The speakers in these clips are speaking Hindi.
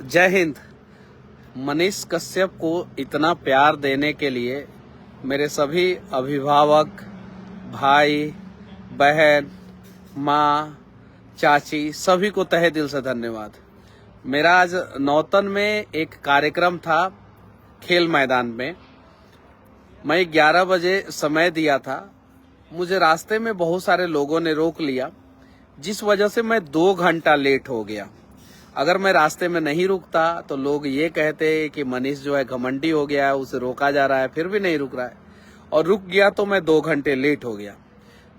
जय हिंद। मनीष कश्यप को इतना प्यार देने के लिए मेरे सभी अभिभावक, भाई, बहन, माँ, चाची सभी को तहे दिल से धन्यवाद। मेरा आज नौतन में एक कार्यक्रम था खेल मैदान में। मैं 11 बजे समय दिया था। मुझे रास्ते में बहुत सारे लोगों ने रोक लिया, जिस वजह से मैं 2 घंटा लेट हो गया। अगर मैं रास्ते में नहीं रुकता तो लोग ये कहते कि मनीष जो है घमंडी हो गया है, उसे रोका जा रहा है, फिर भी नहीं रुक रहा है। और रुक गया तो मैं 2 घंटे लेट हो गया।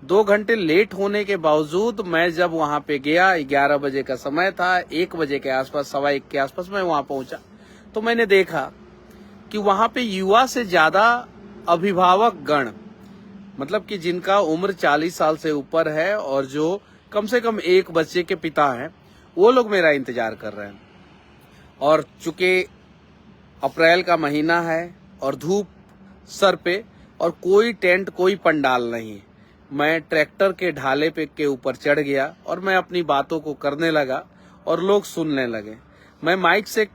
2 घंटे लेट होने के बावजूद मैं जब वहां पे गया, 11 बजे का समय था, 1 बजे के आसपास, 1:15 के आसपास मैं वहां पहुंचा, तो मैंने देखा कि वहां पे युवा से ज्यादा अभिभावक गण, मतलब कि जिनका उम्र 40 साल से ऊपर है और जो कम से कम एक बच्चे के पिता हैं, वो लोग मेरा इंतजार कर रहे हैं। और चूंकि अप्रैल का महीना है और धूप सर पे और कोई टेंट, कोई पंडाल नहीं है, मैं ट्रैक्टर के ढाले पे के ऊपर चढ़ गया और मैं अपनी बातों को करने लगा और लोग सुनने लगे। मैं माइक से,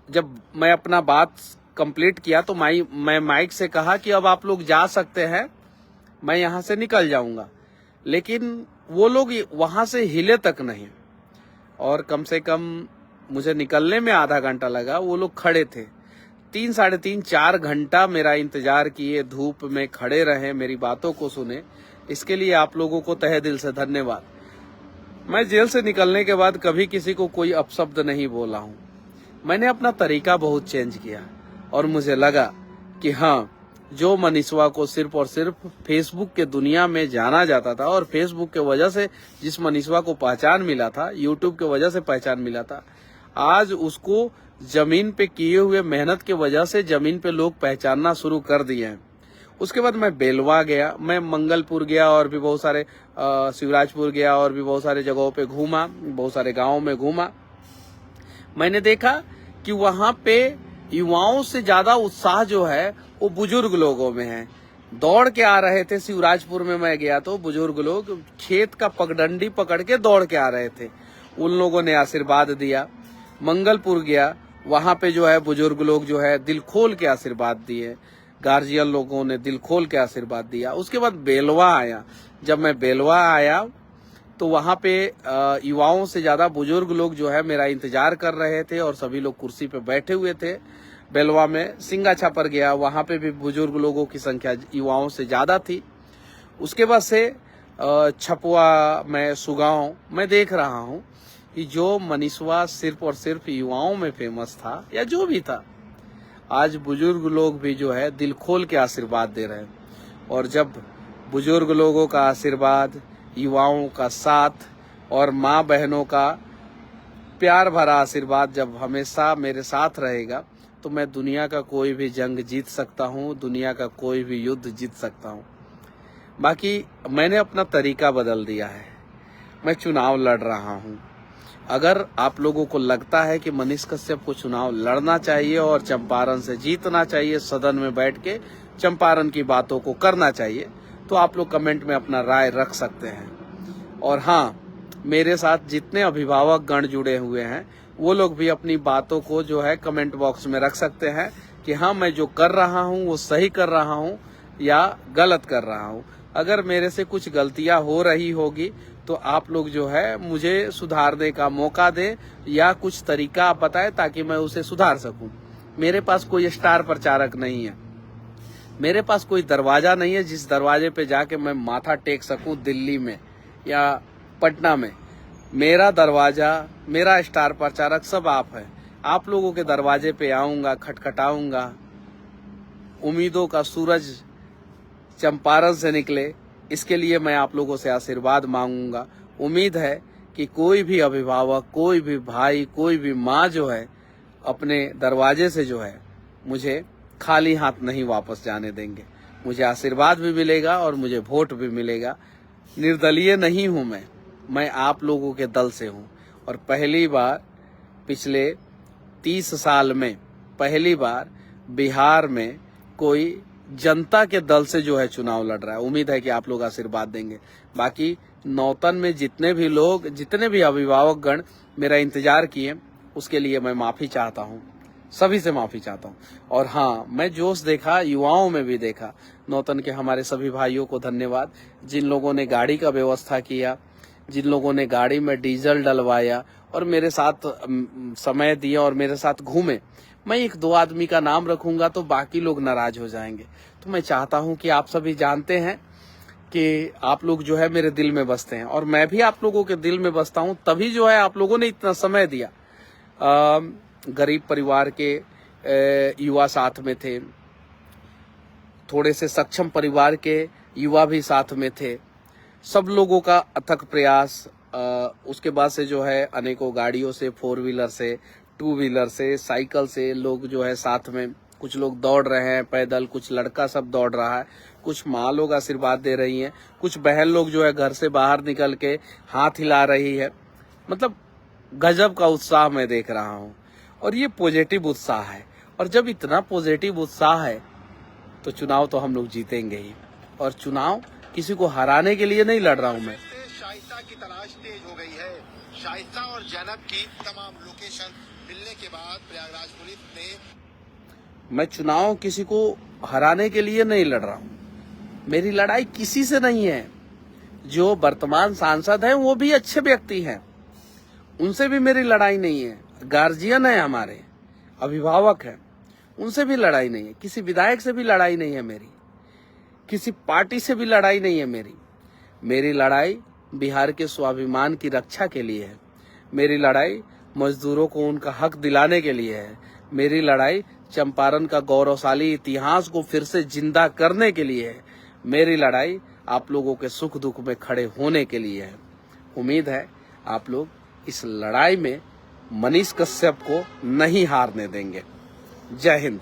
जब मैं अपना बात कंप्लीट किया तो मैं माइक से कहा कि अब आप लोग जा सकते हैं, मैं यहां से निकल जाऊंगा। लेकिन वो लोग वहां से हिले तक नहीं, और कम से कम मुझे निकलने में आधा घंटा लगा। वो लोग खड़े थे, 3, साढ़े 3, 4 घंटा मेरा इंतजार किए, धूप में खड़े रहे, मेरी बातों को सुने। इसके लिए आप लोगों को तहे दिल से धन्यवाद। मैं जेल से निकलने के बाद कभी किसी को कोई अपशब्द नहीं बोला हूं। मैंने अपना तरीका बहुत चेंज किया और मुझे लगा कि हाँ, जो मनीषवा को सिर्फ और सिर्फ फेसबुक के दुनिया में जाना जाता था, और फेसबुक के वजह से जिस मनीषवा को पहचान मिला था, यूट्यूब के वजह से पहचान मिला था, आज उसको जमीन पे किए हुए मेहनत के वजह से जमीन पे लोग पहचानना शुरू कर दिए हैं। उसके बाद मैं बेलवा गया, मैं मंगलपुर गया और भी बहुत सारे शिवराजपुर गया और भी बहुत सारे जगहों पे घूमा, बहुत सारे गाँव में घूमा। मैंने देखा कि वहां पे युवाओं से ज्यादा उत्साह जो है वो बुजुर्ग लोगों में है। दौड़ के आ रहे थे। शिवराजपुर में मैं गया तो बुजुर्ग लोग खेत का पगडंडी पकड़ के दौड़ के आ रहे थे, उन लोगों ने आशीर्वाद दिया। मंगलपुर गया, वहां पे जो है बुजुर्ग लोग जो है दिल खोल के आशीर्वाद दिए, गार्जियन लोगों ने दिल खोल के आशीर्वाद दिया। उसके बाद बेलवा आया। जब मैं बेलवा आया तो वहां पे युवाओं से ज्यादा बुजुर्ग लोग जो है मेरा इंतजार कर रहे थे और सभी लोग कुर्सी पे बैठे हुए थे। बेलवा में सिंगा छापर गया, वहां पे भी बुजुर्ग लोगों की संख्या युवाओं से ज्यादा थी। उसके बाद से छपुआ में, सुगांव मैं देख रहा हूँ कि जो मनीषवा सिर्फ और सिर्फ युवाओं में फेमस था या जो भी था, आज बुजुर्ग लोग भी जो है दिल खोल के आशीर्वाद दे रहे हैं। और जब बुजुर्ग लोगों का आशीर्वाद, युवाओं का साथ और माँ बहनों का प्यार भरा आशीर्वाद जब हमेशा मेरे साथ रहेगा, तो मैं दुनिया का कोई भी जंग जीत सकता हूँ, दुनिया का कोई भी युद्ध जीत सकता हूँ। बाकी मैंने अपना तरीका बदल दिया है, मैं चुनाव लड़ रहा हूँ। अगर आप लोगों को लगता है कि मनीष कश्यप को चुनाव लड़ना चाहिए और चंपारण से जीतना चाहिए, सदन में बैठ के चंपारण की बातों को करना चाहिए, तो आप लोग कमेंट में अपना राय रख सकते हैं। और हाँ, मेरे साथ जितने अभिभावक गण जुड़े हुए हैं वो लोग भी अपनी बातों को जो है कमेंट बॉक्स में रख सकते हैं कि हाँ, मैं जो कर रहा हूँ वो सही कर रहा हूँ या गलत कर रहा हूँ। अगर मेरे से कुछ गलतियां हो रही होगी तो आप लोग जो है मुझे सुधारने का मौका दें या कुछ तरीका आप बताएं ताकि मैं उसे सुधार सकूं। मेरे पास कोई स्टार प्रचारक नहीं है, मेरे पास कोई दरवाजा नहीं है जिस दरवाजे पे जाके मैं माथा टेक सकूं दिल्ली में या पटना में। मेरा दरवाजा, मेरा स्टार प्रचारक सब आप है। आप लोगों के दरवाजे पे आऊंगा, खटखटाऊंगा, उम्मीदों का सूरज चंपारण से निकले, इसके लिए मैं आप लोगों से आशीर्वाद मांगूंगा। उम्मीद है कि कोई भी अभिभावक, कोई भी भाई, कोई भी माँ जो है अपने दरवाजे से जो है मुझे खाली हाथ नहीं वापस जाने देंगे। मुझे आशीर्वाद भी मिलेगा और मुझे वोट भी मिलेगा। निर्दलीय नहीं हूं मैं आप लोगों के दल से हूं। और पहली बार पिछले 30 साल में पहली बार बिहार में कोई जनता के दल से जो है चुनाव लड़ रहा है। उम्मीद है कि आप लोग आशीर्वाद देंगे। बाकी नौतन में जितने भी लोग, जितने भी अभिभावक गण मेरा इंतजार किए, उसके लिए मैं माफी चाहता हूँ, सभी से माफी चाहता हूँ। और हाँ, मैं जोश देखा, युवाओं में भी देखा। नौतन के हमारे सभी भाइयों को धन्यवाद, जिन लोगों ने गाड़ी का व्यवस्था किया, जिन लोगों ने गाड़ी में डीजल डलवाया और मेरे साथ समय दिया और मेरे साथ घूमे। मैं एक दो आदमी का नाम रखूंगा तो बाकी लोग नाराज हो जाएंगे। तो मैं चाहता हूं कि आप सभी जानते हैं कि आप लोग जो है मेरे दिल में बसते हैं और मैं भी आप लोगों के दिल में बसता हूं, तभी जो है आप लोगों ने इतना समय दिया। गरीब परिवार के युवा साथ में थे, थोड़े से सक्षम परिवार के युवा भी साथ में थे। सब लोगों का अथक प्रयास, उसके बाद से जो है अनेकों गाड़ियों से, 4 व्हीलर से, 2 व्हीलर से, साइकिल से लोग जो है साथ में, कुछ लोग दौड़ रहे हैं पैदल, कुछ लड़का सब दौड़ रहा है, कुछ माँ लोग आशीर्वाद दे रही हैं, कुछ बहन लोग जो है घर से बाहर निकल के हाथ हिला रही है। मतलब गजब का उत्साह मैं देख रहा हूँ और ये पॉजिटिव उत्साह है। और जब इतना पॉजिटिव उत्साह है तो चुनाव तो हम लोग जीतेंगे ही। और चुनाव किसी को हराने के लिए नहीं लड़ रहा हूँ मैं। शाइस्ता की तलाश तेज हो गई है। शाइस्ता और जैनब की तमाम लोकेशन मिलने के बाद प्रयागराज पुलिस ने, मैं चुनाव किसी को हराने के लिए नहीं लड़ रहा हूँ। मेरी लड़ाई किसी से नहीं है। जो वर्तमान सांसद हैं वो भी अच्छे व्यक्ति हैं, उनसे भी मेरी लड़ाई नहीं है। गार्जियन है हमारे, अभिभावक हैं, उनसे भी लड़ाई नहीं है। किसी विधायक से भी लड़ाई नहीं है मेरी, किसी पार्टी से भी लड़ाई नहीं है मेरी। मेरी लड़ाई बिहार के स्वाभिमान की रक्षा के लिए है। मेरी लड़ाई मजदूरों को उनका हक दिलाने के लिए है। मेरी लड़ाई चंपारण का गौरवशाली इतिहास को फिर से जिंदा करने के लिए है। मेरी लड़ाई आप लोगों के सुख दुख में खड़े होने के लिए है। उम्मीद है आप लोग इस लड़ाई में मनीष कश्यप को नहीं हारने देंगे। जय हिंद।